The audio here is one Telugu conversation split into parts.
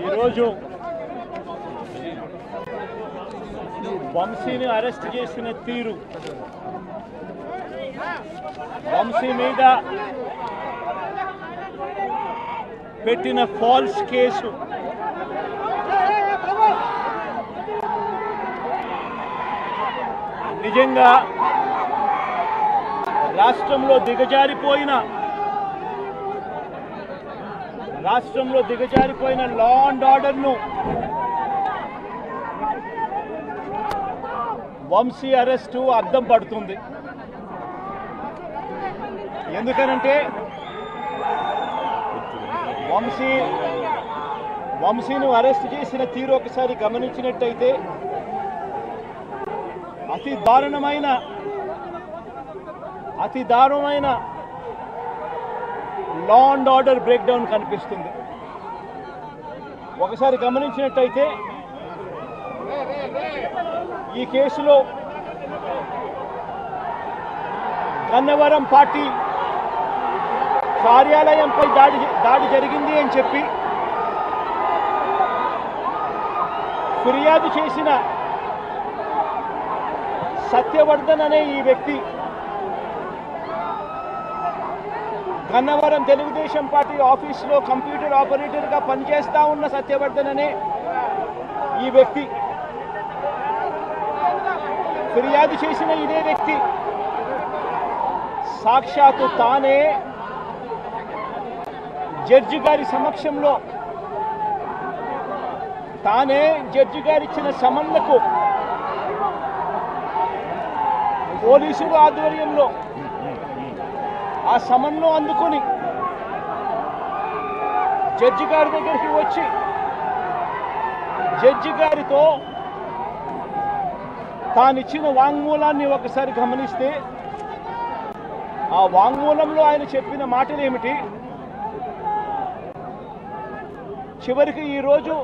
ఈరోజు వంశీని అరెస్ట్ చేసిన తీరు, వంశీ మీద పెట్టిన ఫాల్స్ కేసు నిజంగా రాష్ట్రంలో దిగజారిపోయిన లా అండ్ ఆర్డర్ను వంశీ అరెస్టు అద్దం పడుతుంది. ఎందుకనంటే వంశీను అరెస్ట్ చేసిన తీరు ఒకసారి గమనించినట్టయితే అతి దారుణమైన law and order break down కనిపిస్తుంది. ఒకసారి గమనించినట్టయితే ఈ కేసులో గన్నవరం పార్టీ కార్యాలయంపై దాడి జరిగింది అని చెప్పి ఫిర్యాదు చేసిన సత్యవర్ధన్ అనే ఈ వ్యక్తి, గన్నవరం తెలుగుదేశం పార్టీ ఆఫీసులో కంప్యూటర్ ఆపరేటర్గా పనిచేస్తా ఉన్న సత్యవర్ధన్ అనే ఈ వ్యక్తి, ఫిర్యాదు చేసిన ఇదే వ్యక్తి సాక్షాత్తు తానే జడ్జి గారి సమక్షంలో జడ్జి గారు ఇచ్చిన సమన్లకు పోలీసుల ఆధ్వర్యంలో ఆ సమన్ను అందుకొని జడ్జి గారి దగ్గరికి వచ్చి జడ్జి గారితో తానిచ్చిన వాంగ్మూలాన్ని ఒకసారి గమనిస్తే ఆ వాంగ్మూలంలో ఆయన చెప్పిన మాటలు ఏమిటి, చివరికి ఈరోజు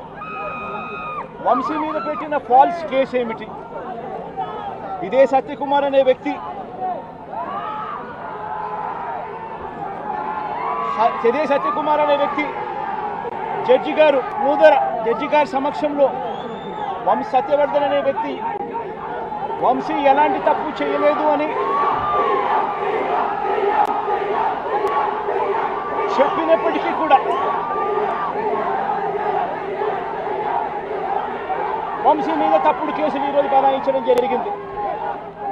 వంశీ మీద పెట్టిన ఫాల్స్ కేసు ఏమిటి, ఇదే సత్యకుమార్ అనే వ్యక్తి జడ్జి గారి సమక్షంలో సత్యవర్ధన్ అనే వ్యక్తి వంశీ ఎలాంటి తప్పు చేయలేదు అని చెప్పినప్పటికీ కూడా వంశీ మీద తప్పుడు కేసులు ఈరోజు బనాయించడం జరిగింది.